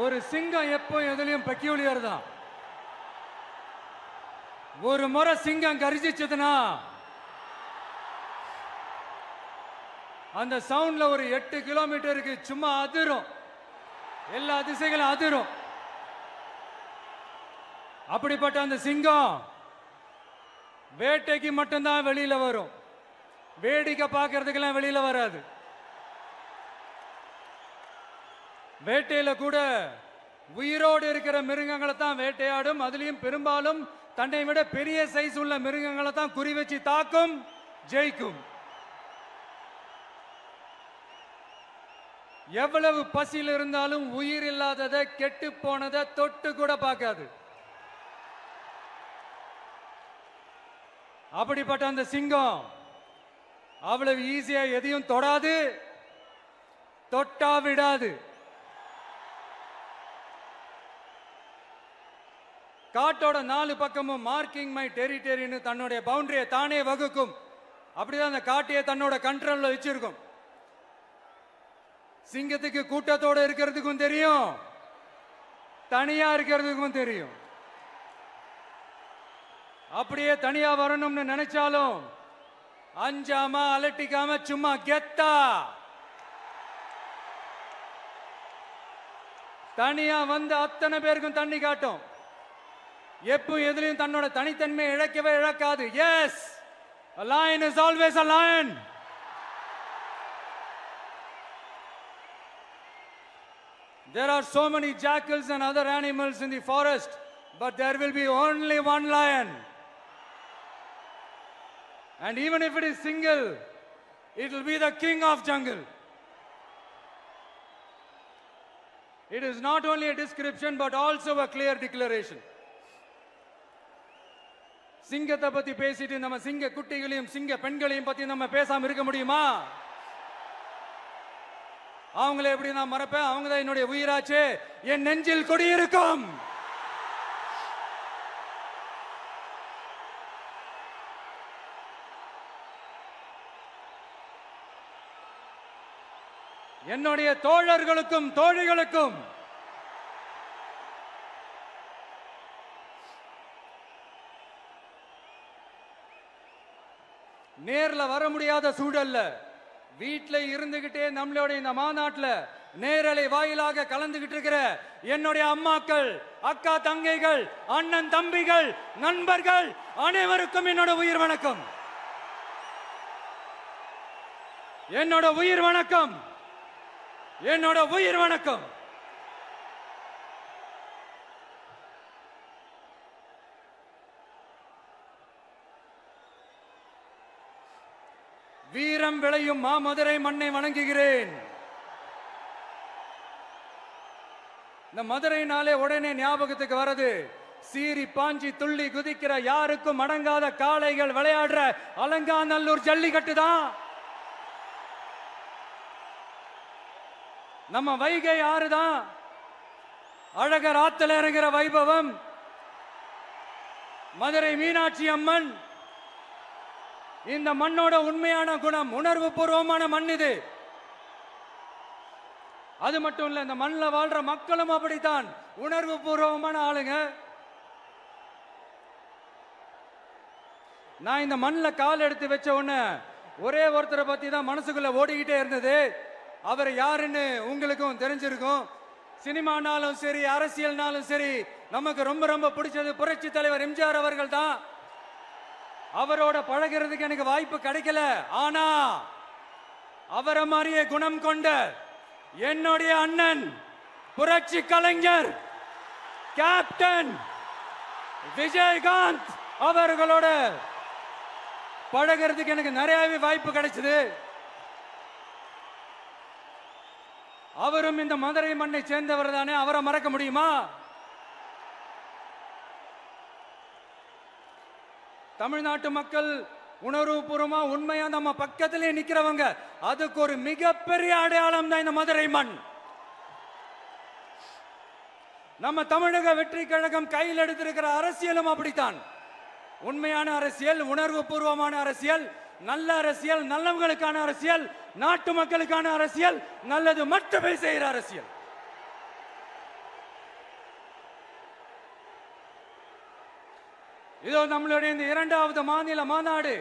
ஒரு சிங்கம் எப்போ எதுலயும் பெக்யூலியர் தான். ஒரு முறை சிங்கம் கர்ஜிச்சதுன்னா அந்த சவுண்ட்ல ஒரு 8 கிலோமீட்டருக்கு சும்மா அதிரும், எல்லா திசைகளும் அதிரும். அப்படிப்பட்ட அந்த சிங்கம் வேட்டைக்கு மட்டும்தான் வெளியில வரும், வேடிக்கை பார்க்கறதுக்கெல்லாம் வெளியில வராது. வேட்டையில கூட உயிரோடு இருக்கிற மிருகங்களை தான் வேட்டையாடும். அதுலயும் பெரும்பாலும் தன்னை விட பெரிய சைஸ் உள்ள மிருகங்களை தான் குறி வச்சு தாக்கும், ஜெயிக்கும். எவ்வளவு பசியில் இருந்தாலும் உயிர் இல்லாததை, கெட்டு போனதை தொட்டு கூட பார்க்காது. அப்படிப்பட்ட அந்த சிங்கம் அவ்வளவு ஈஸியா எதையும் தொடாது, தொட்டா விடாது. காட்டோட 4 பக்கமும் மார்க்கிங் மை டெரிட்டரின்னு தன்னுடைய பவுண்டரியை தானே வகுக்கும். அப்படிதான் அந்த காட்டையே தன்னோட கண்ட்ரோல்ல வச்சிருக்கும். சிங்கத்துக்கு கூட்டத்தோட இருக்கிறதுக்கும் தெரியும், தனியா இருக்கிறதுக்கும் தெரியும். அப்படியே தனியா வரணும்னு நினைச்சாலும் அஞ்சாம அலட்டிக்காம சும்மா கெத்தா தனியா வந்து அத்தனை பேருக்கும் தண்ணி காட்டும். எப்போ எதுலயும் தன்னோட தனித்தன்மையை இழக்கவே இழக்காது. Yes, a lion is always a lion. There are so many jackals and other animals in the forest, but there will be only one lion. And even if it is single, it will be the king of jungle. It is not only a description but also a clear declaration. சிங்கத்தை பத்தி பேசிட்டு நம்ம சிங்க குட்டிகளையும் சிங்க பெண்களையும் பத்தி நம்ம பேசாம இருக்க முடியுமா? அவங்கள எப்படி நான் மறப்பேன்? அவங்க தான் என்னுடைய உயிராச்சே, என் நெஞ்சில் குடியிருக்கும். என்னுடைய தோழர்களுக்கும் தோழிகளுக்கும் நேர்ல வர முடியாத சூழல்ல வீட்ல இருந்துகிட்டே நம்மளோட இந்த மாநாட்டில் நேரலை வாயிலாக கலந்துகிட்டு இருக்கிற என்னுடைய அம்மாக்கள், அக்கா தங்கைகள், அண்ணன் தம்பிகள், நண்பர்கள் அனைவருக்கும் என்னோட உயிர் வணக்கம். என்னோட உயிர் வணக்கம், என்னோட உயிர் வணக்கம். வீரம் விளையும் மாமதுரை மண்ணை வணங்குகிறேன். இந்த மதுரைனாலே உடனே ஞாபகத்துக்கு வரது சீறி பாஞ்சி துள்ளி குதிக்கிற யாருக்கும் அடங்காத காளைகள் விளையாடுற அலங்காநல்லூர் ஜல்லிக்கட்டு தான். நம்ம வைகை ஆறுதான் அழகர் ஆத்துல இறங்குற வைபவம். மதுரை மீனாட்சி அம்மன் இந்த மண்ணோட உண்மையான குணம், உணர்வு பூர்வமான மண் இது. அது மட்டும் இல்ல, இந்த மண்ணில் வாழ்ற மக்களும் அப்படித்தான் உணர்வு பூர்வமான ஆளுங்க. நான் இந்த மண்ணில் கால் எடுத்து வச்ச உடனே ஒரே ஒருத்தரை பத்தி தான் மனசுக்குள்ள ஓடிக்கிட்டே இருந்தது. அவர் யாருன்னு உங்களுக்கும் தெரிஞ்சிருக்கும். சினிமானாலும் சரி, அரசியல்னாலும் சரி, நமக்கு ரொம்ப ரொம்ப பிடிச்சது புரட்சி தலைவர் எம்ஜிஆர் அவர்கள் தான். அவரோட பழகிறதுக்கு எனக்கு வாய்ப்பு கிடைக்கல. ஆனா அவரை மாதிரியே குணம் கொண்ட என்னுடைய அண்ணன் புரட்சி கலைஞர் கேப்டன் விஜயகாந்த் அவர்களோட பழகிறதுக்கு எனக்கு நிறையவே வாய்ப்பு கிடைச்சது. அவரும் இந்த மதுரை மண்ணை சேர்ந்தவர் தானே, அவரை மறக்க முடியுமா? தமிழ்நாட்டு மக்கள் உணர்வுபூர்வமா உண்மையா நம்ம பக்கத்திலே நிக்கிறவங்க, அதுக்கு ஒரு மிகப்பெரிய அடையாளம் தான் இந்த மதுரை மண். நம்ம தமிழக வெற்றி கழகம் கையில் எடுத்திருக்கிற அரசியலும் அப்படித்தான். உண்மையான அரசியல், உணர்வு பூர்வமான அரசியல், நல்ல அரசியல், நல்லவங்களுக்கான அரசியல், நாட்டு மக்களுக்கான அரசியல், நல்லது மட்டுமே செய்கிற அரசியல். இதோ நம்மளுடைய இந்த இரண்டாவது மாநில மாநாடு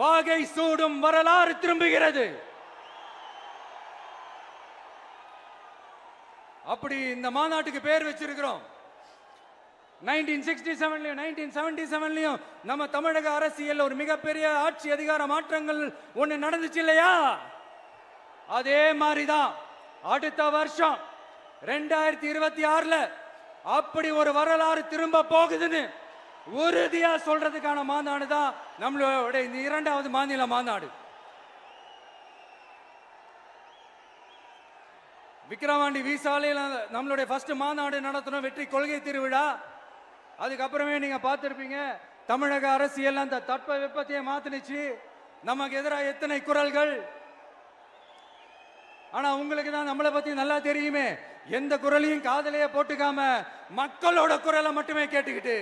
வாகை சூடும் வரலாறு திரும்புகிறது. அப்படி இந்த மாநாட்டுக்கு பேர் வச்சிருக்கிறோம். 1967லயும் 1977லயும் நம்ம தமிழக அரசியல் ஒரு மிகப்பெரிய ஆட்சி அதிகார மாற்றங்கள் ஒண்ணு நடந்துச்சு இல்லையா? அதே மாதிரிதான் அடுத்த வருஷம் 2026ல அப்படி ஒரு வரலாறு திரும்ப போகுதுன்னு உறுதியா சொல்றதுக்கான மாநாடு தான் நம்மளோட இந்த இரண்டாவது மாநில மாநாடு. விக்கிரவாண்டி விசாலையில் நம்மளுடைய ஃபர்ஸ்ட் மாநாடு நடத்தணும், வெற்றி கொள்கை திருவிழா. அதுக்கப்புறமே நீங்க பார்த்திருப்பீங்க தமிழக அரசியல் அந்த தட்ப வெப்பத்தையே மாத்தினுச்சு. நமக்கு எதிராக எத்தனை குரல்கள். ஆனா உங்களுக்கு தான் நம்மளை பத்தி நல்லா தெரியுமே, எந்த குரலையும் காதலையே போட்டுக்காம மக்களோட குரலை மட்டுமே கேட்டுக்கிட்டு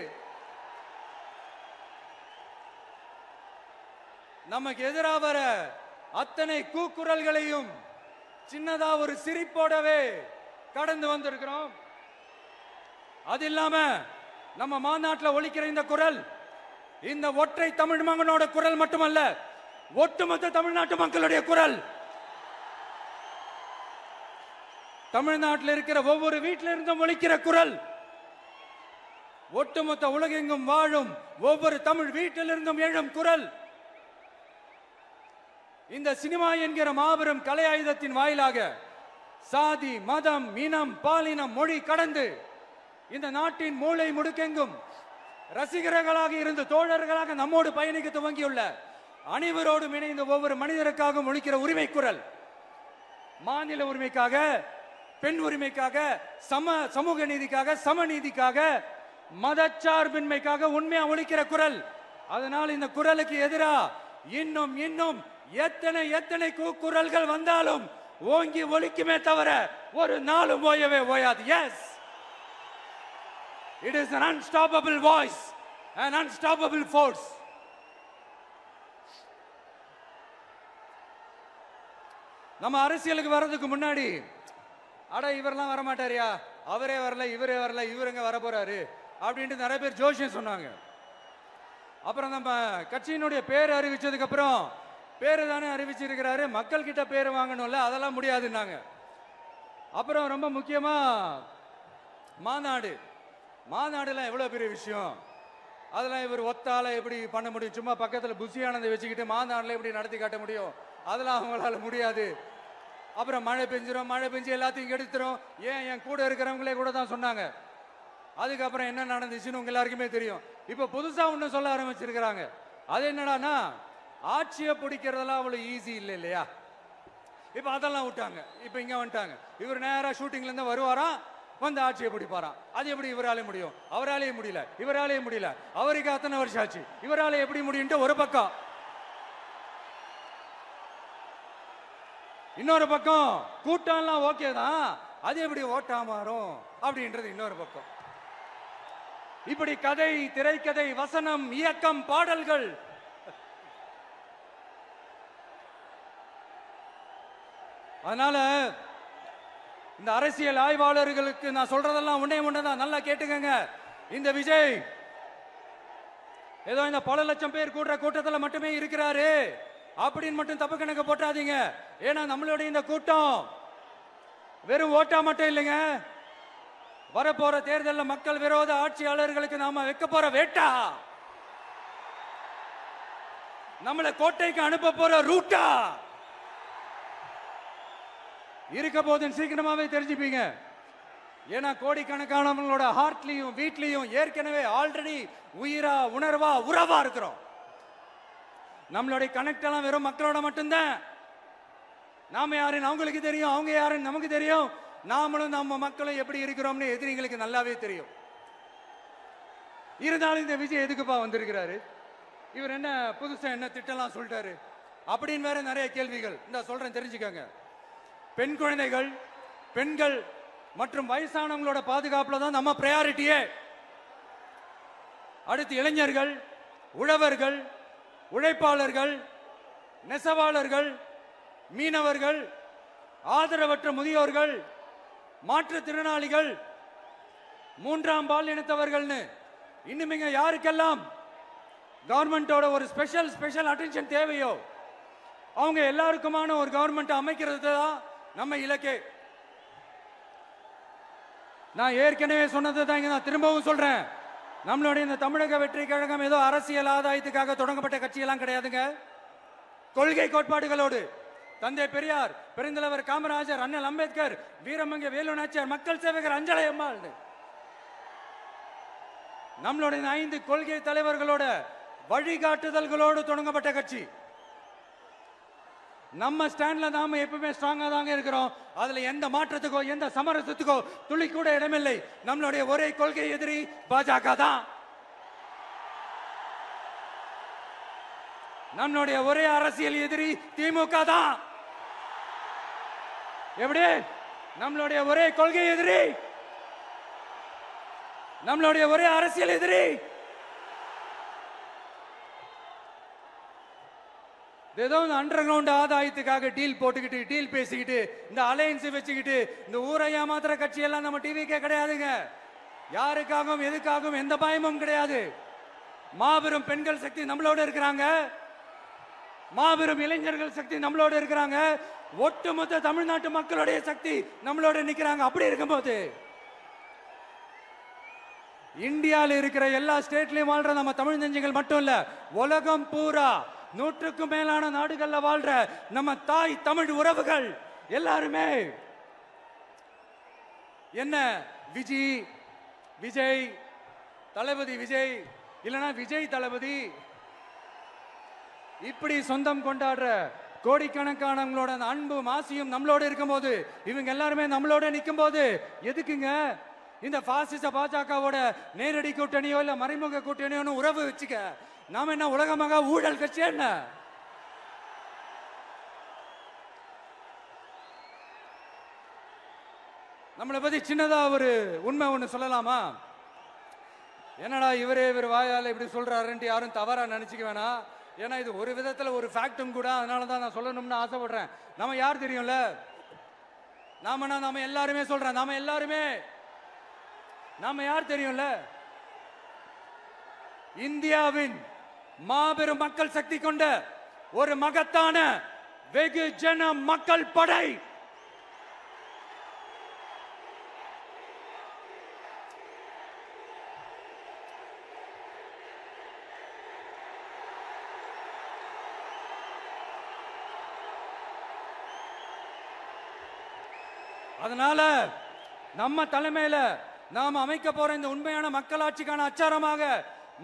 நமக்கு எதிராக வர அத்தனை கூக்குரல்களையும் சின்னதா ஒரு சிரிப்போடவே கடந்து வந்திருக்கிறோம். அது இல்லாம நம்ம மாநாட்டில் ஒலிக்கிற இந்த குரல் இந்த ஒற்றை தமிழ் மகனோட குரல் மட்டுமல்ல, ஒட்டுமொத்த தமிழ்நாட்டு மக்களுடைய குரல். தமிழ்நாட்டில் இருக்கிற ஒவ்வொரு வீட்டில இருந்தும் ஒலிக்கிற குரல். ஒட்டுமொத்த உலகெங்கும் வாழும் ஒவ்வொரு தமிழ் வீட்டிலிருந்தும் எழும் குரல். இந்த சினிமா என்கிற மாபெரும் கலை ஆயுதத்தின் வாயிலாக சாதி, மதம், இனம், பாலினம், மொழி கடந்து இந்த நாட்டின் மூளை முடுக்கெங்கும் ரசிகர்களாக இருந்து தோழர்களாக நம்மோடு பயணிக்க துவங்கியுள்ள அனைவரோடும் இணைந்த ஒவ்வொரு மனிதருக்காகவும் ஒலிக்கிற உரிமை குரல். மாநில உரிமைக்காக, பெண் உரிமைக்காக, சமூக நீதிக்காக, சமநீதிக்காக, மதச்சார்பின்மைக்காக உண்மையா ஒலிக்கிற குரல். அதனால் இந்த குரலுக்கு எதிராக இன்னும் இன்னும் எத்தனை குரல்கள் வந்தாலும் ஓங்கி ஒலிக்குமே தவிர ஒரு நாளும் ஓயவே ஓயாது. Yes, it is an unstoppable voice, an unstoppable force. நம்ம அரசியலுக்கு வர்றதுக்கு முன்னாடி அட இவரெல்லாம் வரமாட்டாரியா, அவரே வரல, இவரே வரல, இவருங்க வர போறாரு அப்படின்ட்டு நிறைய பேர் ஜோஷியம் சொன்னாங்க. அப்புறம் நம்ம கட்சியினுடைய பேர் அறிவிச்சதுக்கு அப்புறம் பேரு தானே அறிவிச்சிருக்கிறாரு, மக்கள் கிட்ட பேர் வாங்கணும்ல, அதெல்லாம் முடியாதுன்னாங்க. அப்புறம் ரொம்ப முக்கியமா மாநாடுலாம் எவ்வளவு பெரிய விஷயம், அதெல்லாம் இவர் ஒத்தால எப்படி பண்ண முடியும், சும்மா பக்கத்தில் புசியானதை வச்சுக்கிட்டு மாநாடுல எப்படி நடத்தி காட்ட முடியும், அதெல்லாம் அவங்களால முடியாது. அப்புறம் மழை பெஞ்சு எல்லாத்தையும் கெடுத்துரும். ஏன் என் கூட இருக்கிறவங்களே கூட தான் சொன்னாங்க. அதுக்கப்புறம் என்ன நடந்துச்சுன்னு உங்க எல்லாருக்குமே தெரியும். இப்ப புதுசா ஒண்ணு சொல்ல ஆரம்பிச்சிருக்கிறாங்க. அது என்னடானா, ஆட்சியை பிடிக்கிறதெல்லாம் அவ்வளவு ஈஸி இல்லை இல்லையா. இப்ப அதெல்லாம் விட்டாங்க, இப்ப இங்க வந்துட்டாங்க. இவர் நேரா ஷூட்டிங்ல இருந்து வருவாராம், வந்து ஆட்சியை பிடிப்பாராம். அது எப்படி இவராலே முடியும், அவராலே முடியல, இவராலே முடியல, அவருக்கு அத்தனை வருஷம் ஆச்சு, இவராலே எப்படி முடியும்ட்டு ஒரு பக்கம். இன்னொரு பக்கம் கூட்டம்லாம் ஓகே தான், அது எப்படி ஓட்டா மாறும் அப்படின்றது இன்னொரு பக்கம். இப்படி கதை, திரைக்கதை, வசனம், இயக்கம், பாடல்கள், அதனால இந்த அரசியல் ஆய்வாளர்களுக்கு நான் சொல்றதெல்லாம் ஒன்னேதான், நல்லா கேட்டுக்கங்க. இந்த விஜய் ஏதோ இந்த பல லட்சம் பேர் கூடுற கூட்டத்தில் மட்டுமே இருக்கிறாரு அப்படின்னு மட்டும் தப்பு கணக்கு போட்டாதீங்க. ஏன்னா நம்மளுடைய இந்த கூட்டம் வெறும் ஓட்டா மட்டும் இல்லைங்க, வரப்போற தேர்தலில் மக்கள் விரோத ஆட்சியாளர்களுக்கு நாம வைக்க போற வேட்டா, நம்மளை கோட்டைக்கு அனுப்ப போற ரூட்டா இருக்க போதுன்னு சீக்கிரமாவே தெரிஞ்சுப்பீங்க. ஏன்னா கோடிக்கணக்கானவங்களோட ஹார்ட்லயும் வீட்லயும் ஏற்கனவே ஆல்ரெடி உயிரா, உணர்வா, உறவா இருக்கிறோம். நம்மளுடைய கனெக்ட் எல்லாம் வெறும் மக்களோட மட்டும்தான். நாம யாருன்னு அவங்களுக்கு தெரியும், அவங்க யாருன்னு நமக்கு தெரியும். நாமளும் நம்ம மக்களும் எப்படி இருக்கிறோம்னு எதிரிங்களுக்கு நல்லாவே தெரியும். இருந்தாலும் இந்த விஜய் எதுக்குப்பா வந்திருக்கிறாரு, இவர் என்ன புதுசா என்ன திட்டம்லாம் சொல்லிட்டாரு அப்படின்னு வேற நிறைய கேள்விகள். இந்த சொல்றேன் தெரிஞ்சுக்கங்க. பெண் குழந்தைகள், பெண்கள் மற்றும் வயசானவங்களோட பாதுகாப்புல தான் நம்ம பிரையாரிட்டியே. அடுத்து இளைஞர்கள், உழவர்கள், உழைப்பாளர்கள், நெசவாளர்கள், மீனவர்கள், ஆதரவற்ற முதியோர்கள், மாற்றுத்திறனாளிகள், மூன்றாம் பால் இனத்தவர்கள்னு இன்னும் யாருக்கெல்லாம் கவர்மெண்டோட ஒரு ஸ்பெஷல் அட்டென்ஷன் தேவையோ அவங்க எல்லாருக்குமான ஒரு கவர்மெண்ட் அமைக்கிறது தான் நம்ம இலக்கே. நான் ஏற்கனவே சொன்னது தான் இங்க நான் திரும்பவும் சொல்றேன். நம்மளுடைய இந்த தமிழக வெற்றி கழகம் ஏதோ அரசியல் ஆதாயத்துக்காக தொடங்கப்பட்ட கட்சியெல்லாம் கிடையாதுங்க. கொள்கை கோட்பாடுகளோடு தந்தை பெரியார், பெருந்தலைவர் காமராஜர், அண்ணல் அம்பேத்கர், வீரமங்க வேலு நாச்சியார், மக்கள் சேவகர் அஞ்சலை அம்மாள், நம்மளுடைய 5 கொள்கை தலைவர்களோட வழிகாட்டுதல்களோடு தொடங்கப்பட்ட கட்சி. நம்ம ஸ்டாண்ட்ல நாம எப்பவுமே ஸ்ட்ராங்கா தாங்க இருக்கிறோம். அதுல எந்த மாற்றத்துக்கோ எந்த சமரசத்துக்கோ துளி கூட இடமில்லை. நம்மளுடைய ஒரே கொள்கை எதிரி பாஜக தான். நம்மளுடைய ஒரே அரசியல் எதிரி திமுக தான். எப்படி? நம்மளுடைய ஒரே கொள்கை எதிரி, நம்மளுடைய ஒரே அரசியல் எதிரி ஏதோ அண்டர் கிரவுண்ட் ஆதாயத்துக்காக டீல் போட்டுக்கிட்டு டீல் பேசிக்கிட்டு இந்த அலையன்ஸ் வச்சுக்கிட்டு இந்த ஊரை ஏமாத்துற கட்சி எல்லாம் நம்ம டிவிக்கே கிடையாதுங்க. யாருக்காகவும் எதுக்காகவும் எந்த பயமும் கிடையாது. மாபெரும் பெண்கள் சக்தி நம்மளோட இருக்கிறாங்க. மாபெரும் இளைஞர்கள் சக்தி நம்மளோட இருக்கிறாங்க. ஒட்டுமொத்த தமிழ்நாட்டு மக்களுடைய சக்தி நம்மளோட நிக்கிறாங்க. அப்படி இருக்கும்போது இந்தியாவில் இருக்கிற எல்லா ஸ்டேட்லயும் வாழ்ற நம்ம தமிழ் நெஞ்சங்கள் மட்டும் இல்ல, உலகம் பூரா 100க்கும் மேலான நாடுகள்ல வாழ்ற நம்ம தாய் தமிழ் உறவுகள் எல்லாருமே என்ன விஜய் தளபதி விஜய் இல்லனா விஜய் தளபதி இப்படி சொந்தம் கொண்டாடுற கோடிக்கணக்கானவங்களோட அன்பு மாசியும் நம்மளோட இருக்கும்போது, இவங்க எல்லாருமே நம்மளோட நிற்கும் போது எதுக்குங்க இந்த பாசிச பாஜகவோட நேரடி கூட்டணியோ இல்ல மறைமுக கூட்டணியோ உறவு வச்சுக்க? நாம என்ன உலகமாக ஊழல் கட்சி? என்ன நம்மளை பத்தி சின்னதா ஒரு உண்மை ஒண்ணு சொல்லலாமா? என்னடா இவர் வாயால இப்படி சொல்றாருன்ட்டு யாரும் தவறா நினைச்சுக்க வேணாம். ஏன்னா இது ஒரு விதத்துல ஒரு ஃபேக்டும் கூட. அதனாலதான் நான் சொல்லணும்னு ஆசைப்படுறேன். நம்ம யார் தெரியும்ல? நாம எல்லாருமே சொல்றேன். நாம யார் தெரியும்ல? இந்தியாவின் மாபெரும் மக்கள் சக்தி கொண்ட ஒரு மகத்தான வெகுஜன மக்கள் படை. அதனால நம்ம தலைமையில நாம் அமைக்க போற இந்த உண்மையான மக்களாட்சிக்கான அச்சாரமாக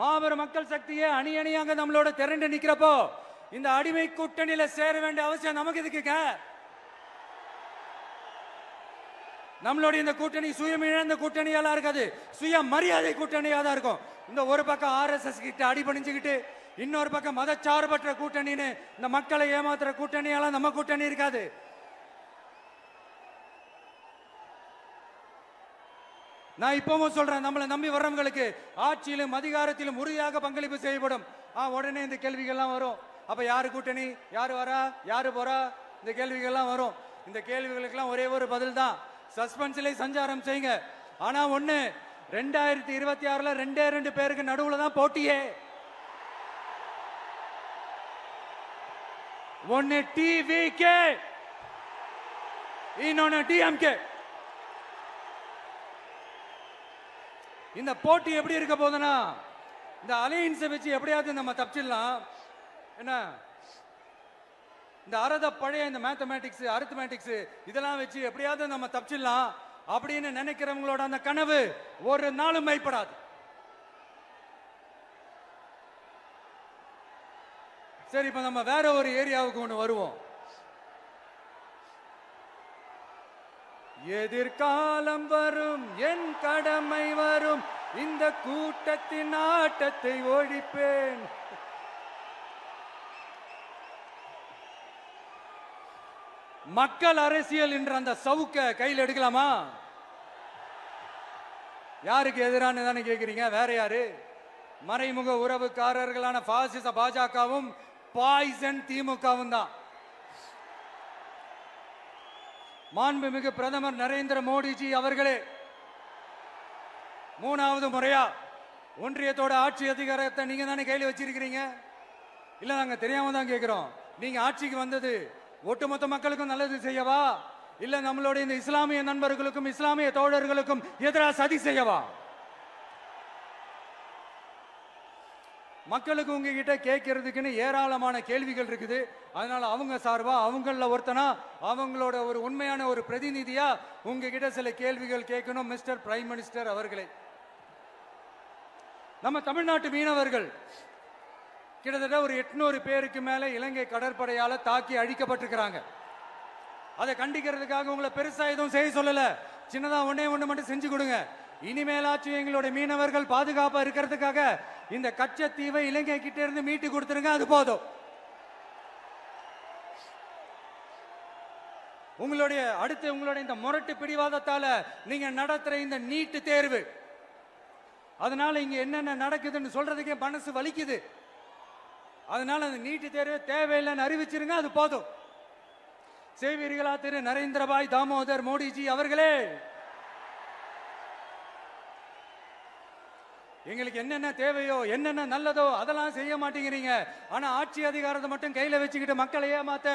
மாபெரும் மக்கள் சக்தியே அணி அணியாக நம்மளோட திரண்டு நிக்கிறப்போ இந்த அடிமை கூட்டணியில சேர வேண்டிய அவசியம் நமக்கு இருக்குங்க. நம்மளுடைய இந்த கூட்டணி சுயம் இழந்த கூட்டணியெல்லாம் இருக்காது, சுய மரியாதை கூட்டணியா தான் இருக்கும். இந்த ஒரு பக்கம் RSS கிட்ட அடிபணிஞ்சுக்கிட்டு, இன்னொரு பக்கம் மதச்சார்பற்ற கூட்டணின்னு இந்த மக்களை ஏமாத்துற கூட்டணியெல்லாம் நம்ம கூட்டணி இருக்காது. நான் இப்பவும் சொல்றேன், நம்மளை நம்பி வர்றவங்களுக்கு ஆட்சியிலும் அதிகாரத்திலும் உறுதியாக பங்களிப்பு செய்யப்படும். உடனே இந்த கேள்விகள்லாம் வரும். அப்ப யாரு கூட்டணி, யாரு வரா, யாரு போறா, இந்த கேள்விகள்லாம் வரும். இந்த கேள்விகளுக்கெல்லாம் ஒரே ஒரு பதில் தான், சஸ்பென்ஸ்ல சஞ்சாரம் செய்யுங்க. ஆனா ஒண்ணு, 2026ல 2 பேருக்கு நடுவுல தான் போட்டியே. ஒன்னு டிவிகே, இன்னொன்னு டிஎம்கே. இந்த போட்டி எப்படி இருக்க போதுன்னா, இந்த அலையன்ஸை வச்சு எப்படியாவது நம்ம தப்பிச்சிடலாம். என்ன இந்த பழைய இந்த மேத்தமேட்டிக்ஸ் அரித்மேட்டிக்ஸ் இதெல்லாம் வச்சு எப்படியாவது நம்ம தப்பிச்சிடலாம் அப்படின்னு நினைக்கிறவங்களோட அந்த கனவு ஒரு நாளும் மைப்படாது. சரி, இப்ப நம்ம வேற ஒரு ஏரியாவுக்கு ஒண்ணு வருவோம். எதிர்காலம் வரும், என் கடமை வரும், இந்த கூட்டத்தின் ஆட்டத்தை ஒழிப்பேன். மக்கள் அரசியல் என்ற அந்த சவுக்க கையில் எடுக்கலாமா? யாருக்கு எதிரான தானே கேக்குறீங்க? வேற யாரு? மறைமுக உறவுக்காரர்களான பாசிச பாஜகவும் பாய்சன் திமுகவும் தான். மாண்புமிகு பிரதமர் நரேந்திர மோடிஜி அவர்களே 3வது முறையா ஒன்றியத்தோட ஆட்சி அதிகாரத்தை நீங்க தானே கையில் வச்சிருக்கிறீங்க. இல்ல நாங்க தெரியாம தான் கேட்கிறோம். நீங்க ஆட்சிக்கு வந்தது ஒட்டுமொத்த மக்களுக்கும் நல்லது செய்யவா, இல்ல நம்மளுடைய இந்த இஸ்லாமிய நண்பர்களுக்கும் இஸ்லாமிய தோழர்களுக்கும் எதிராக சதி செய்யவா? மக்களுக்கு உங்ககிட்ட கேட்கறதுக்குன்னு ஏராளமான கேள்விகள் இருக்குது. அதனால அவங்க சார்பா அவங்கள ஒருத்தனா அவங்களோட ஒரு உண்மையான ஒரு பிரதிநிதியா உங்ககிட்ட சில கேள்விகள் கேட்கணும். மிஸ்டர் பிரைம் மினிஸ்டர் அவர்களே, நம்ம தமிழ்நாட்டு மீனவர்கள் கிட்டத்தட்ட ஒரு 800 பேருக்கு மேல இலங்கை கடற்படையால தாக்கி அழிக்கப்பட்டிருக்கிறாங்க. அதை கண்டிக்கிறதுக்காக உங்களை பெருசா எதுவும் செய்ய சொல்லல, சின்னதா ஒண்ணே ஒண்ணு மட்டும் செஞ்சு கொடுங்க. இனிமேலாச்சும் எங்களுடைய மீனவர்கள் பாதுகாப்பா இருக்கிறதுக்காக இந்த கச்சத்தீவை இலங்கை கிட்ட இருந்து மீட்டு கொடுத்துருங்க, அது போதும். உங்களுடைய இந்த முரட்டு பிடிவாதத்தால நீங்க நடத்துற இந்த நீட்டு தேர்வு, அதனால இங்க என்னென்ன நடக்குதுன்னு சொல்றதுக்கே மனசு வலிக்குது. அதனால அந்த நீட்டு தேர்வு தேவையில்லைன்னு அறிவிச்சிருங்க, அது போதும். செய்வீர்களா திரு நரேந்திரபாய் தாமோதர் மோடிஜி அவர்களே? எங்களுக்கு என்னென்ன தேவையோ என்னென்ன நல்லதோ அதெல்லாம் செய்ய மாட்டேங்கிறீங்க. ஆனா ஆட்சி அதிகாரத்தை மட்டும் கையில வச்சுக்கிட்டு மக்களை ஏமாத்த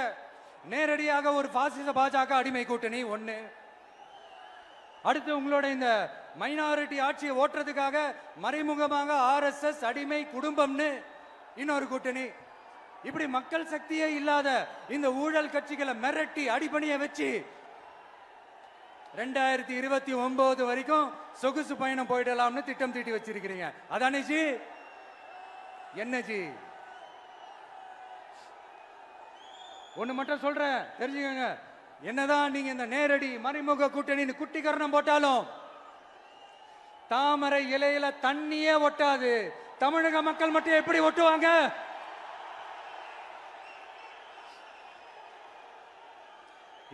நேரடியாக ஒரு பாசிச பாஜக அடிமை கூட்டணி ஒண்ணு. அடுத்து உங்களோட இந்த மைனாரிட்டி ஆட்சியை ஓட்டுறதுக்காக மறைமுகமாக RSS அடிமை குடும்பம்னு இன்னொரு கூட்டணி. இப்படி மக்கள் சக்தியே இல்லாத இந்த ஊழல் கட்சிகளை மிரட்டி அடிபணிய வச்சு 2029 வரைக்கும் சொகுசு பயணம் போயிடலாம்னு திட்டம் தீட்டி வச்சிருக்கிறீங்க. அதானே ஜி? என்ன ஜி? ஒண்ணு மட்டும் சொல்றேன், தெரிஞ்சுக்கங்க. என்னதான் நீங்க இந்த நேரடி மறைமுக கூட்டணி குட்டிகரணம் போட்டாலும் தாமரை இலையில தண்ணியே ஒட்டாது. தமிழக மக்கள் மட்டும் எப்படி ஒட்டுவாங்க?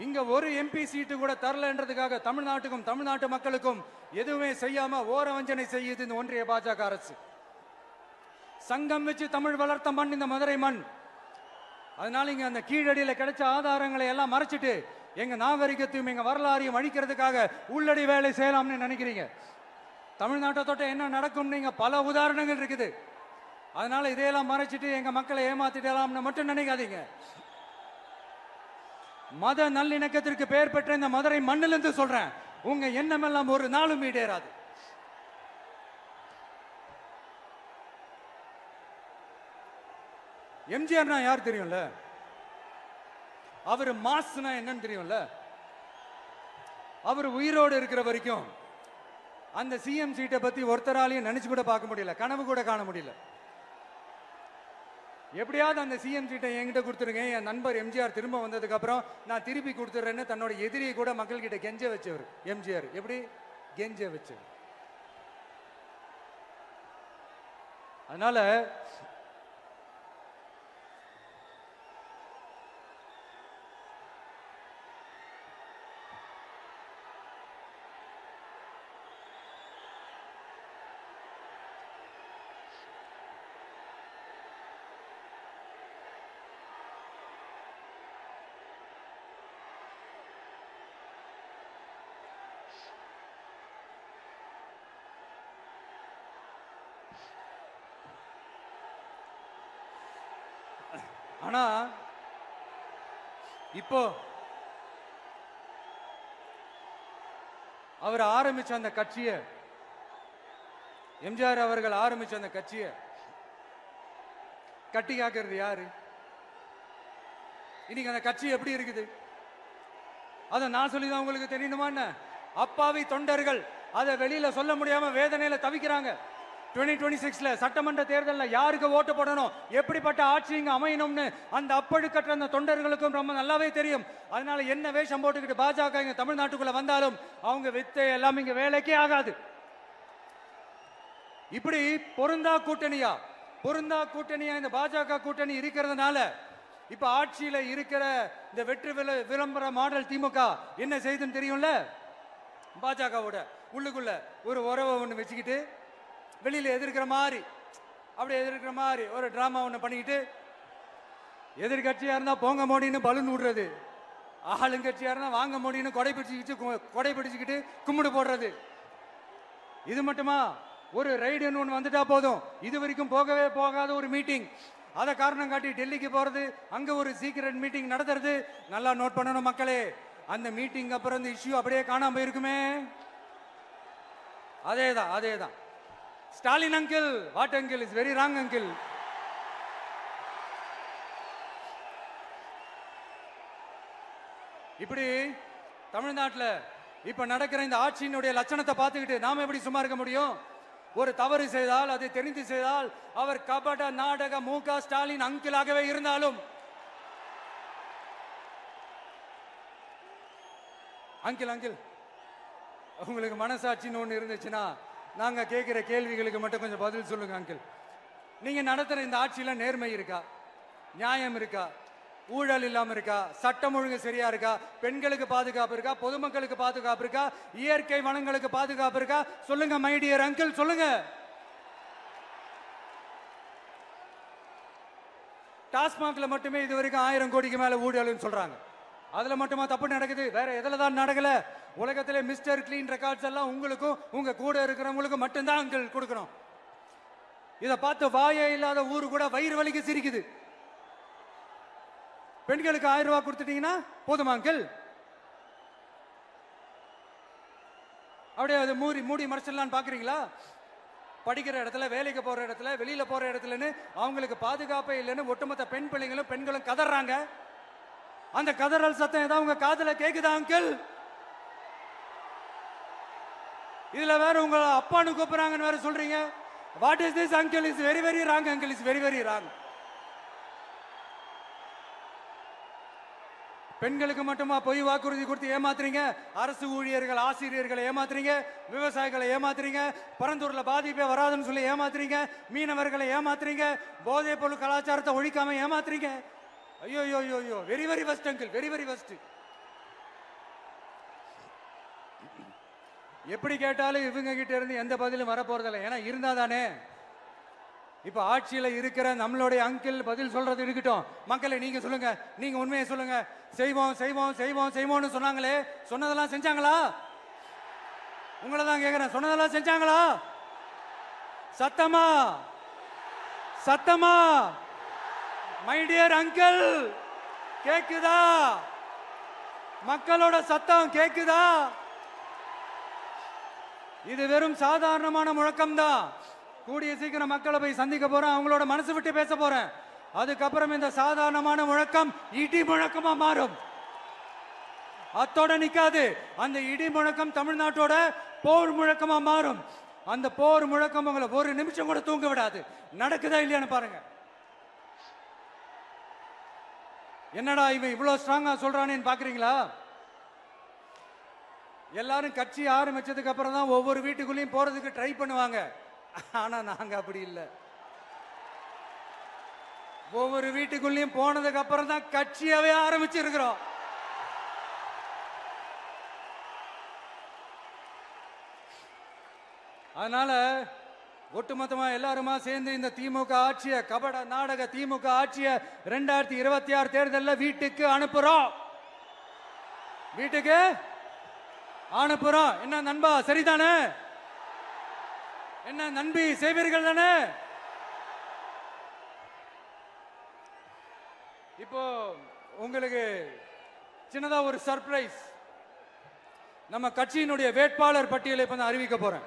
இங்க ஒரு MP சீட்டு கூட தரலன்றதுக்காக தமிழ்நாட்டுக்கும் தமிழ்நாட்டு மக்களுக்கும் எதுவுமே செய்யாம ஓரவஞ்சனை செய்யுது இந்த ஒன்றிய பாஜக அரசு. சங்கம் வச்சு தமிழ் வளர்த்த மண் இந்த மதுரை மண். அதனால இங்க அந்த கீழடியில கிடைச்ச ஆதாரங்களை எல்லாம் மறைச்சிட்டு எங்க நாகரிகத்தையும் எங்க வரலாறையும் அழிக்கிறதுக்காக உள்ளடி வேலை செய்யலாம்னு நினைக்கிறீங்க. தமிழ்நாட்டை தொட்ட என்ன நடக்கும் நீங்க பல உதாரணங்கள் இருக்குது. அதனால இதையெல்லாம் மறைச்சிட்டு எங்க மக்களை ஏமாத்திடலாம்னு மட்டும் நினைக்காதீங்க. மத நல்லிணக்கத்திற்கு பெயர் பெற்ற இந்த மதுரை மண்ணிலிருந்து சொல்றேன், உங்க எண்ணம் எல்லாம் ஒரு நாளும் ஈடேறாது. எம்ஜிஆர்னா யார் தெரியும்ல? அவர் மாஸ்னா என்னன்னு தெரியும்ல? அவர் உயிரோடு இருக்கிற வரைக்கும் அந்த சிஎம் சீட்டை பத்தி ஒருத்தராலையும் நினைச்சு கூட பார்க்க முடியல, கனவு கூட காண முடியல. எப்படியாவது அந்த சிஎம் சீட்டை என்கிட்ட கொடுத்துருங்க, என் நண்பர் எம்ஜிஆர் திரும்ப வந்ததுக்கு அப்புறம் நான் திருப்பி கொடுத்துறேன்னு தன்னோட எதிரியை கூட மக்கள் கிட்ட கெஞ்ச வச்சவர் எம்ஜிஆர். எப்படி கெஞ்ச வச்சவர்? அதனால ஆனா இப்போ அவர் ஆரம்பிச்ச அந்த கட்சியை, எம்ஜிஆர் அவர்கள் ஆரம்பிச்ச அந்த கட்சியை கட்டி காக்கிறது யாரு? இன்னைக்கு அந்த கட்சி எப்படி இருக்குது அதை நான் சொல்லிதான் உங்களுக்கு தெரியணுமா என்ன? அப்பாவி தொண்டர்கள் அதை வெளியில சொல்ல முடியாம வேதனையில தவிக்கிறாங்க. 2026 சட்டமன்ற தேர்தலில் யாருக்கு ஓட்டு போடணும், எப்படிப்பட்ட ஆட்சி இங்க அமையணும்னு அந்த அப்பழுக்கற்ற அந்த தொண்டர்களுக்கும் ரொம்ப நல்லாவே தெரியும். அதனால என்ன வேஷம் போட்டுக்கிட்டு பாஜக இங்க தமிழ்நாட்டுக்குள்ள வந்தாலும் அவங்க வித்தை எல்லாம் இங்க வேலைக்கே ஆகாது. இப்படி பொருந்தா கூட்டணியா இந்த பாஜக கூட்டணி இருக்கிறதுனால இப்ப ஆட்சியில இருக்கிற இந்த வெற்றி விளம்பர மாடல் திமுக என்ன செய்யுதுன்னு தெரியும்ல? பாஜகவோட உள்ளுக்குள்ள ஒரு உறவை ஒண்ணு வச்சுக்கிட்டு வெளியில எதிர்க்கிற மாதிரி ஒரு டிராமா ஒண்ணு பண்ணிக்கிட்டு, எதிர்கட்சியா இருந்தா போங்க மோடின்னு பலூன் விடுறது, ஆளுங்கட்சியா இருந்தா வாங்க மோடின்னு கொடை பிடிச்சுக்கிட்டு கும்பிடு போடுறது. இது மட்டுமா? ஒரு ரைடுன்னு ஒன்று வந்துட்டா போதும். இது வரைக்கும் போகவே போகாத ஒரு மீட்டிங், அதை காரணம் காட்டி டெல்லிக்கு போறது, அங்க ஒரு சீக்கிரட் மீட்டிங் நடத்துறது. நல்லா நோட் பண்ணணும் மக்களே, அந்த மீட்டிங் அப்புறம் இந்த இஷ்யூ அப்படியே காணாம போயிருக்குமே. அதேதான். Stalin uncle, what uncle is very wrong uncle. இப்படி தமிழ்நாட்டில் இப்ப நடக்கிற இந்த ஆட்சியினுடைய லட்சணத்தை பார்த்துக்கிட்டு நாம எப்படி சும்மா இருக்க முடியும்? ஒரு தவறு செய்தால், அதை தெரிந்து செய்தால், அவர் கபட நாடக மு.க. ஸ்டாலின் அங்கிளாகவே இருந்தாலும், அங்கிள் உங்களுக்கு மனசாட்சின்னு ஒன்று இருந்துச்சுன்னா நாங்க கேட்கிற கேள்விகளுக்கு மட்டும் கொஞ்சம் பதில் சொல்லுங்க அங்கிள். நீங்க நடத்துற இந்த ஆட்சியில நேர்மை இருக்கா? நியாயம் இருக்கா? ஊழல் இல்லாம இருக்கா? சட்டம் ஒழுங்கு சரியா இருக்கா? பெண்களுக்கு பாதுகாப்பு இருக்கா? பொதுமக்களுக்கு பாதுகாப்பு இருக்கா? இயற்கை வளங்களுக்கு பாதுகாப்பு இருக்கா? சொல்லுங்க மை டியர் அங்கிள், சொல்லுங்க. டாஸ்மாக்ல மட்டுமே இது வரைக்கும் 1000 கோடிக்கு மேல ஊழல்னு சொல்றாங்க. அதுல மட்டுமா தப்பு நடக்குது? வேற எதுல தான் நடக்கல? உலகத்திலே மிஸ்டர் கிளீன் ரெக்கார்ட்ஸ் எல்லாம் உங்களுக்கும் உங்க கூட இருக்கிறவங்களுக்கும் மட்டும்தான் அங்கிள் கொடுக்கணும். இதை பார்த்து வாயே இல்லாத ஊரு கூட வயிறு வலிக்கு சிரிக்குது. பெண்களுக்கு 1000 ரூபாய் கொடுத்துட்டீங்கன்னா போதுமா அங்கிள்? அப்படியே அது மூடி மறைச்சிடலான்னு பாக்குறீங்களா? படிக்கிற இடத்துல, வேலைக்கு போற இடத்துல, வெளியில போற இடத்துலன்னு அவங்களுக்கு பாதுகாப்பே இல்லைன்னு ஒட்டுமொத்த பெண்களும் கதறாங்க. அந்த கதறல் சத்தம் ஏதாவது உங்க காதுல கேக்குதா அங்கிள்? இதுல வேற உங்க அப்பான்னு கூப்பிடுறாங்கன்னு வேற சொல்றீங்க. What is this uncle? Is very very wrong uncle, is very very wrong. பெண்களுக்கு மட்டுமா பொய் வாக்குறுதி கொடுத்து ஏமாத்துறீங்க? அரசு ஊழியர்கள், ஆசிரியர்களை ஏமாத்துறீங்க, விவசாயிகளை ஏமாத்துறீங்க, பரந்தூர்ல பாதிப்பே வராதுன்னு சொல்லி ஏமாத்துறீங்க, மீனவர்களை ஏமாத்துறீங்க, போதைப் பொருள் கலாச்சாரத்தை ஒழிக்காம ஏமாத்துறீங்க. ஐயோ, very very வஸ்ட் uncle, very very வஸ்ட். எப்படி கேட்டாலும் இவங்க கிட்ட இருந்து எந்த பதிலும் வரப்போறதில்லை. ஏன்னா இருந்தா தானே. இப்ப ஆட்சியில இருக்கிற நம்மளுடைய அங்கிள் பதில் சொல்றது இருக்கட்டும். மக்களை நீங்க சொல்லுங்க, நீங்க உண்மையை சொல்லுங்க. செய்வோம்னு சொன்னாங்களே, சொன்னதெல்லாம் செஞ்சாங்களா? உங்களை தான் கேக்குறேன், சொன்னதெல்லாம் செஞ்சாங்களா? சத்தமா மை டியர் அங்கிள், கேக்குதா? மக்களோட சத்தம் கேக்குதா? இது வெறும் சாதாரணமான முழக்கம் தான். கூடிய சீக்கிரம் மக்களை போய் சந்திக்க போறேன், அவங்களோட மனசு விட்டு பேச போறேன். அதுக்கப்புறம் இந்த சாதாரணமான முழக்கம் இடி முழக்கமா மாறும். அத்தோட நிக்காது. அந்த இடி முழக்கம் தமிழ்நாட்டோட போர் முழக்கமா மாறும். அந்த போர் முழக்கம் உங்களை ஒரு நிமிஷம் கூட தூங்க விடாது. நடக்குதா இல்லையான்னு பாருங்க. என்னடா இவன் இவ்வளவு ஸ்ட்ராங்கா சொல்றானேன்னு பாக்குறீங்களா? எல்லாரும் கட்சி ஆரம்பிச்சதுக்கு அப்புறம் தான் ஒவ்வொரு வீட்டுக்குள்ளேயும் போறதுக்கு ட்ரை பண்ணுவாங்க. ஆனா நாங்க அப்படி இல்லை. ஒவ்வொரு வீட்டுக்குள்ளேயும் போனதுக்கு அப்புறம் தான் கட்சியாவே ஆரம்பிச்சிருக்கிறோம். அதனால ஒட்டுமொத்தமா எல்லாருமா சேர்ந்து இந்த திமுக ஆட்சிய, கபட நாடக திமுக ஆட்சிய 2026 தேர்தலில் வீட்டுக்கு அனுப்புறோம். வீட்டுக்கு அனுப்புறோம். என்ன நண்பா, சரிதானே? என்ன நண்பி, செய்வீர்கள் தானே? இப்போ உங்களுக்கு சின்னதா ஒரு சர்ப்ரைஸ். நம்ம கட்சியினுடைய வேட்பாளர் பட்டியலை இப்ப நான் அறிவிக்க போறேன்.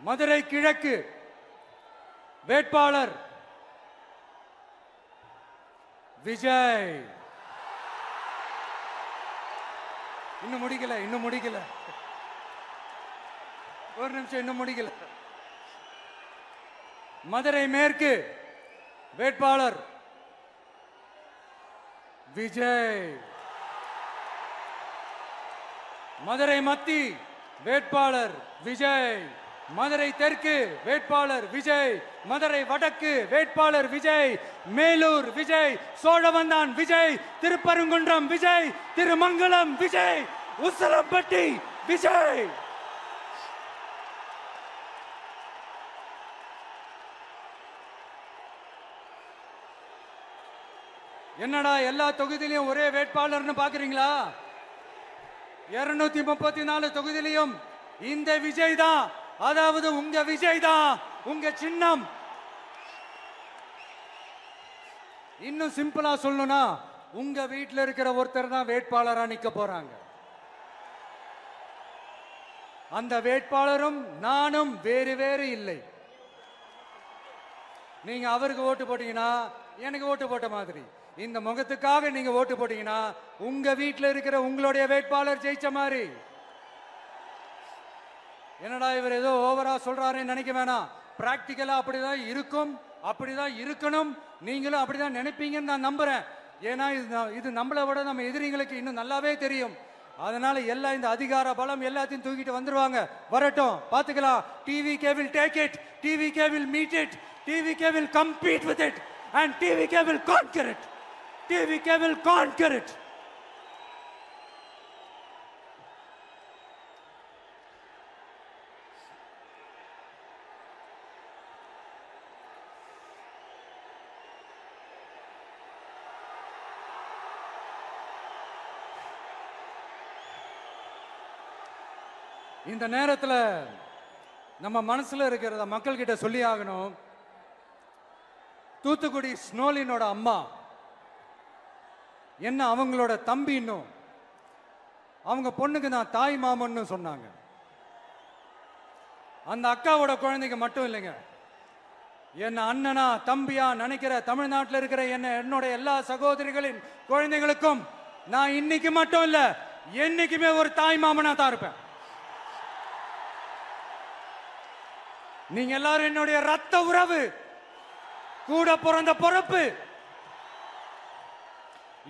மதுரை கிழக்கு வேட்பாளர் விஜய். இன்னும் முடிக்கல. ஒரு நிமிஷம், இன்னும் முடிக்கல. மதுரை மேற்கு வேட்பாளர் விஜய். மதுரை மத்தி வேட்பாளர் விஜய். மதுரை தெற்கு வேட்பாளர் விஜய். மதுரை வடக்கு வேட்பாளர் விஜய். மேலூர் விஜய். சோழவந்தான் விஜய். திருப்பரங்குன்றம் விஜய். திருமங்கலம் விஜய். உசிலம்பட்டி விஜய். என்னடா எல்லா தொகுதியிலும் ஒரே வேட்பாளர்னு பாக்குறீங்களா? 234 தொகுதியிலும் இந்த விஜய் தான், அதாவது உங்க விஜய் தான் உங்க சின்னம். இன்னும் சிம்பிளா சொல்லணும்னா உங்க வீட்டில் இருக்கிற ஒருத்தர் தான் வேட்பாளரா நிக்க போறாங்க. அந்த வேட்பாளரும் நானும் வேறு வேறு இல்லை. நீங்க அவருக்கு ஓட்டு போட்டீங்கன்னா எனக்கு ஓட்டு போட்ட மாதிரி, இந்த முகத்துக்காக நீங்க ஓட்டு போட்டீங்கன்னா உங்க வீட்டில் இருக்கிற உங்களுடைய வேட்பாளர் ஜெயிச்ச மாதிரி. என்னடா இவர் ஏதோ ஓவரா சொல்றாருன்னு நினைக்க வேணாம். பிராக்டிக்கலா அப்படிதான் இருக்கும், அப்படிதான் இருக்கணும். நீங்களும் அப்படிதான் நினைப்பீங்கன்னு நான் நம்புறேன். ஏன்னா இது நம்மளை விட நம்ம எதிரிங்களுக்கு இன்னும் நல்லாவே தெரியும். அதனால எல்லாம் இந்த அதிகார பலம் எல்லாத்தையும் தூக்கிட்டு வந்துருவாங்க. வரட்டும், பாத்துக்கலாம். TVK will take it, TVK will meet it, TVK will compete with it and TVK will conquer it, TVK will conquer it. இந்த நேரத்தில் நம்ம மனசுல இருக்கிறத மக்கள் கிட்ட சொல்லி ஆகணும். தூத்துக்குடி ஸ்னோலினோட அம்மா என்ன அவங்களோட தம்பி, இன்னும் அவங்க பொண்ணுக்கு நான் தாய் மாமன்னு சொன்னாங்க. அந்த அக்காவோட குழந்தைங்க மட்டும் இல்லைங்க, என்ன அண்ணனா தம்பியா நினைக்கிற தமிழ்நாட்டில் இருக்கிற என்னோட எல்லா சகோதரிகளின் குழந்தைகளுக்கும் நான் இன்னைக்கு மட்டும் இல்ல, என்னைக்குமே ஒரு தாய் மாமனா தான் இருப்பேன். நீங்க எல்லாரும் என்னுடைய ரத்த உறவு, கூட பிறந்த பொறுப்பு.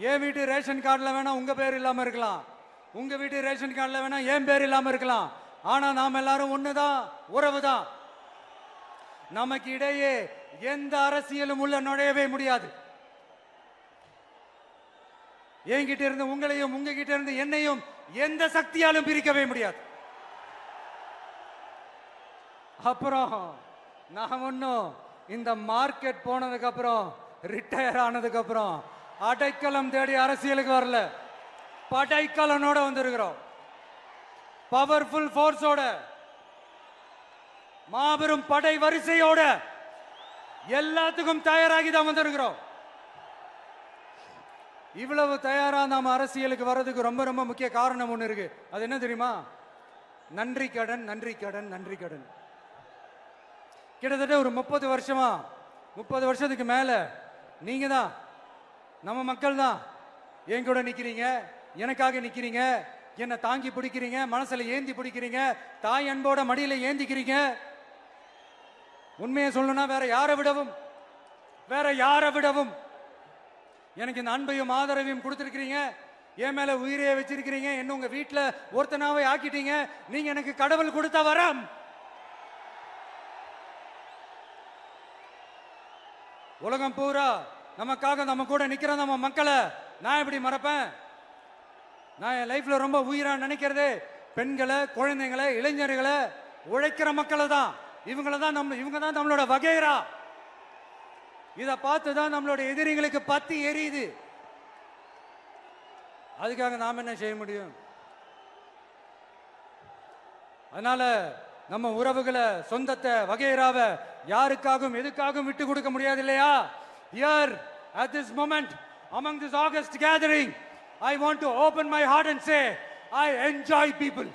என் வீட்டு ரேஷன் கார்டுல வேணா உங்க பேர் இல்லாம இருக்கலாம், உங்க வீட்டு ரேஷன் கார்டுல வேணா என் பேர் இல்லாம இருக்கலாம். ஆனா நாம எல்லாரும் ஒண்ணுதான், உறவுதான். நமக்கு இடையே எந்த அரசியலும் உள்ள நுழையவே முடியாது. என்கிட்ட இருந்து உங்களையும் உங்ககிட்ட இருந்து என்னையும் எந்த சக்தியாலும் பிரிக்கவே முடியாது. அப்புறம் நான் ஒன்னும் இந்த மார்க்கெட் போனதுக்கு அப்புறம், ரிட்டையர் ஆனதுக்கு அப்புறம் அடைக்கலம் தேடி அரசியலுக்கு வரல, படைக்கலனோட வந்திருக்கிறோம். பவர்ஃபுல் போர்ஸோட, மாபெரும் படை வரிசையோட, எல்லாத்துக்கும் தயாராகி தான் வந்திருக்கிறோம். இவ்வளவு தயாரா நாம அரசியலுக்கு வர்றதுக்கு ரொம்ப ரொம்ப முக்கிய காரணம் ஒண்ணு இருக்கு. அது என்ன தெரியுமா? நன்றி கடன், நன்றி கடன், நன்றி கடன். கிட்டத்தட்ட ஒரு 30 வருஷமா, 30 வருஷத்துக்கு மேல நீங்க தான், நம்ம மக்கள் தான் என் கூட நிக்கிறீங்க, எனக்காக நிக்கிறீங்க, என்னை தாங்கி பிடிக்கிறீங்க, மனசுல ஏந்தி பிடிக்கிறீங்க, தாய் அன்போட மடியில ஏந்திக்கிறீங்க. உண்மையை சொல்லணும்னா வேற யாரை விடவும் எனக்கு இந்த அன்பையும் ஆதரவையும் கொடுத்திருக்கிறீங்க. என் மேல உயிரையே வச்சிருக்கிறீங்க. என்ன உங்க வீட்டுல ஒருத்தனாவே ஆக்கிட்டீங்க. நீங்க எனக்கு கடவுள் கொடுத்த வரம். உலகம் பூரா நமக்காக நம்ம கூட நிக்கிற நம்ம மக்களை நான் எப்படி மறப்பேன்? நான் என் லைஃப்ல ரொம்ப உயிரா நினைக்கிறதே பெண்களை, குழந்தைங்களை, இளைஞர்களை, உழைக்கிற மக்களை தான். இவங்க தான் நம்மளோட வகைரா. இதை பார்த்துதான் நம்மளோட எதிரிகளுக்கு பத்தி எரியுது. அதுக்காக நாம என்ன செய்ய முடியும்? அதனால நம்ம உறவுகளை, சொந்தத்தை, வகைராவை யாருக்காகவும் எதுக்காகவும் விட்டு கொடுக்க முடியாது இல்லையா? Here at this moment among this August gathering, I want to open my heart and say I enjoy people,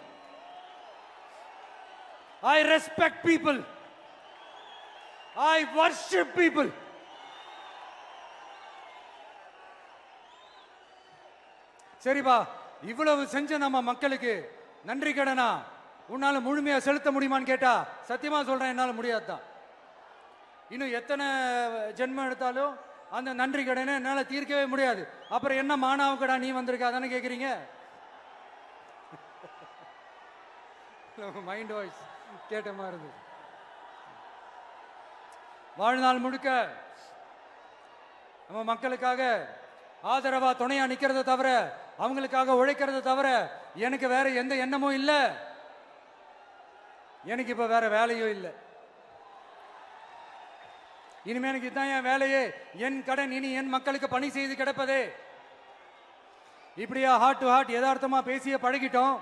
I respect people, I worship people. சரிப்பா, இவ்வளவு செஞ்ச நம்ம மக்களுக்கு நன்றி கடனா உன்னால முழுமையா செலுத்த முடியுமான்னு கேட்டா சத்தியமா சொல்றேன், என்னால முடியாதுதான். இன்னும் எத்தனை ஜென்மம் எடுத்தாலும் அந்த நன்றி கடனை என்னால தீர்க்கவே முடியாது. அப்புறம் என்ன மானாவுக்கடா நீ வந்திருக்கா தானே கேக்குறீங்க? மைண்ட் வாய்ஸ் கேட்ட மாதிரி இருந்தது. வாழ்நாள் முழுக்க நம்ம மக்களுக்காக ஆதரவா துணையா நிக்கிறத தவிர, அவங்களுக்காக உழைக்கிறத தவிர எனக்கு வேற எந்த எண்ணமும் இல்லை. எனக்கு இப்ப வேற வேலையும் இல்லை. இனிமே எனக்கு இதுதான் என் வேலையே. என் கடன் இனி என் மக்களுக்கு பணி செய்து கிடப்பதே. இப்படியா ஹார்ட் டு ஹார்ட் யதார்த்தமா பேசிய பழகிட்டோம்.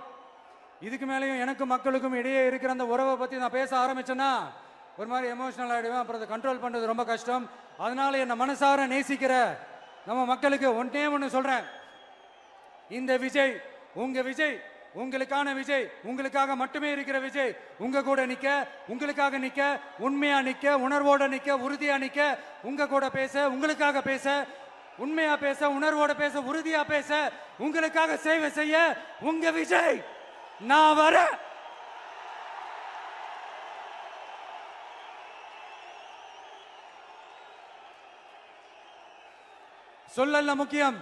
இதுக்கு மேலேயும் எனக்கும் மக்களுக்கும் இடையே இருக்கிற அந்த உறவை பத்தி நான் பேச ஆரம்பிச்சேன்னா ஒரு மாதிரி எமோஷனல் ஆயிடுவேன். அப்புறம் அதை கண்ட்ரோல் பண்றது ரொம்ப கஷ்டம். அதனால என்ன மனசார நேசிக்கிற நம்ம மக்களுக்கு ஒன்னே ஒன்று சொல்றேன். இந்த விஜய் உங்க விஜய், உங்களுக்கான விஜய், உங்களுக்காக மட்டுமே இருக்கிற விஜய். உங்க கூட நிக்க, உங்களுக்காக நிக்க, உண்மையா நிக்க, உணர்வோட நிக்க, உறுதியா நிக்க, உங்க கூட பேச, உங்களுக்காக பேச, உண்மையா பேச, உணர்வோட பேச, உறுதியா பேச, உங்களுக்காக சேவை செய்ய உங்க விஜய் நான் வர. சொல்லல முக்கியம்,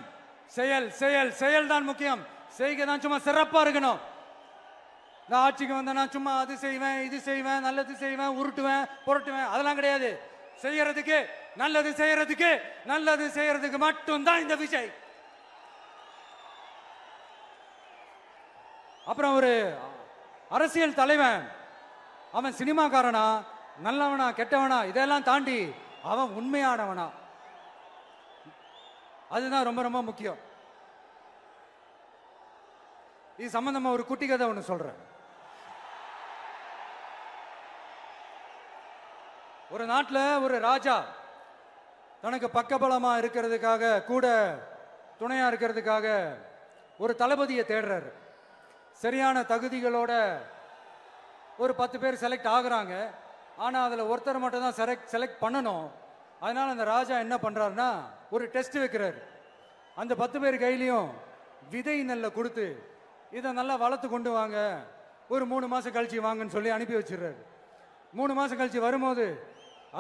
செயல் செயல் செயல் தான் முக்கியம். செய்கை தான் சும்மா சிறப்பா இருக்கணும். நான் ஆட்சிக்கு வந்தேன்னா சும்மா அது செய்வேன், இது செய்வேன், நல்லது செய்வேன், உருட்டுவேன், புரட்டுவேன், அதெல்லாம் கிடையாது. செய்யறதுக்கு நல்லது செய்யறதுக்கு நல்லது செய்யறதுக்கு மட்டும்தான் இந்த விஜய். அப்புறம் ஒரு அரசியல் தலைவன் அவன் சினிமாக்காரனா, நல்லவனா, கெட்டவனா, இதெல்லாம் தாண்டி அவன் உண்மையானவனா, அதுதான் ரொம்ப ரொம்ப முக்கியம். இது சம்பந்தமா ஒரு குட்டி கதை ஒன்று சொல்றேன். ஒரு நாட்டில் ஒரு ராஜா தனக்கு பக்கபலமா இருக்கிறதுக்காக, கூட துணையா இருக்கிறதுக்காக ஒரு தளபதியை தேடுறாரு. சரியான தகுதிகளோட ஒரு 10 பேர் செலக்ட் ஆகுறாங்க. ஆனா அதுல ஒருத்தர் மட்டும் தான் செலக்ட் பண்ணணும். அதனால அந்த ராஜா என்ன பண்றாருன்னா ஒரு டெஸ்ட் வைக்கிறாரு. அந்த 10 பேர் கையிலையும் விதை நெல்லை கொடுத்து இதை நல்லா வளர்த்து கொண்டு வாங்க, ஒரு 3 மாசம் கழிச்சு வாங்கன்னு சொல்லி அனுப்பி வச்சிடுறாரு. 3 மாசம் கழிச்சு வரும்போது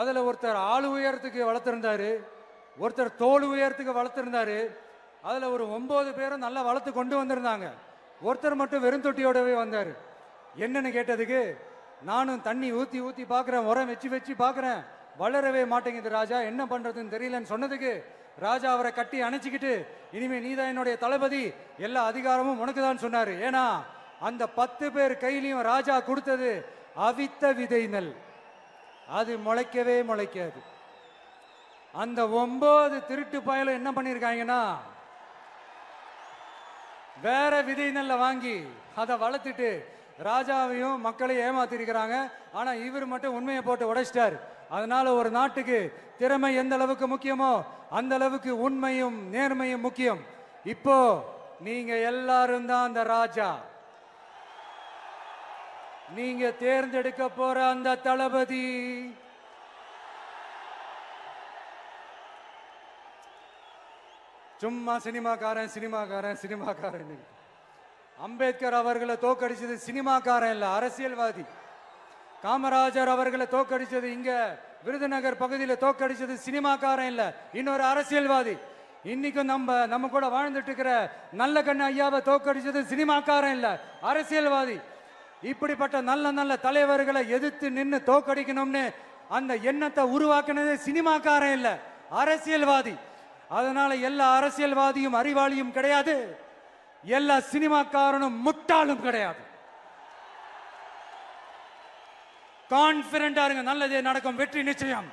அதுல ஒருத்தர் ஆளு உயரத்துக்கு வளர்த்திருந்தாரு, ஒருத்தர் தோல் உயரத்துக்கு வளர்த்திருந்தாரு. அதுல ஒரு 9 பேரும் நல்லா வளர்த்து கொண்டு வந்திருந்தாங்க. ஒருத்தர் மட்டும் வெறும் தொட்டியோடவே வந்தாரு. என்னன்னு கேட்டதுக்கு, நானும் தண்ணி ஊத்தி ஊத்தி பாக்குறேன், உரம் வச்சு வச்சு பாக்குறேன், வளரவே மாட்டேங்குது ராஜா, என்ன பண்றதுன்னு தெரியலன்னு சொன்னதுக்கு ராஜா அவரை கட்டி அணைச்சிக்கிட்டு, இனிமே நீதான் என்னுடைய தளபதி, எல்லா அதிகாரமும் உனக்கு தான் சொன்னாரு. ஏன்னா அந்த 10 பேர் கையிலையும் ராஜா கொடுத்தது அவித்த விதை நெல், அது முளைக்கவே முளைக்காது. அந்த 9 திருட்டு பயலும் என்ன பண்ணிருக்காங்கன்னா வேற விதை நெல்ல வாங்கி அதை வளர்த்துட்டு ராஜாவையும் மக்களையும் ஏமாத்திருக்கிறாங்க. ஆனா இவர் மட்டும் உண்மையை போட்டு உடைச்சிட்டார். அதனால ஒரு நாட்டுக்கு திறமை எந்த அளவுக்கு முக்கியமோ அந்த அளவுக்கு உண்மையும் நேர்மையும் முக்கியம். இப்போ நீங்க எல்லாரும் தான் அந்த ராஜா. நீங்க தேர்ந்தெடுக்க போற அந்த தளபதி சும்மா சினிமாக்காரன் சினிமாக்காரன் சினிமாக்காரன். அம்பேத்கர் அவர்களை தோக்கடிச்சது சினிமாக்காரன் இல்ல, அரசியல்வாதி. காமராஜர் அவர்களை தோக்கடிச்சது, இங்க விருதுநகர் பகுதியில் தோக்கடிச்சது சினிமாக்காரன் இல்ல, இன்னொரு அரசியல்வாதி. இன்னைக்கும் நம்ம கூட வாழ்ந்துட்டு இருக்கிற நல்ல கண்ணு ஐயாவை தோக்கடிச்சது சினிமாக்காரன் இல்ல, அரசியல்வாதி. இப்படிப்பட்ட நல்ல நல்ல தலைவர்களை எதிர்த்து நின்று தோக்கடிக்கணும்னு அந்த எண்ணத்தை உருவாக்குனது சினிமாக்காரன் இல்ல, அரசியல்வாதி. அதனால எல்லா அரசியல்வாதியும் அறிவாளியும் கிடையாது, எல்லா சினிமாக்காரனும் முட்டாளும் கிடையாது. கான்பிடண்டா இருங்க, நல்லதே நடக்கும், வெற்றி நிச்சயம்.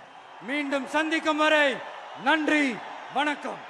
மீண்டும் சந்திக்கும் வரை நன்றி, வணக்கம்.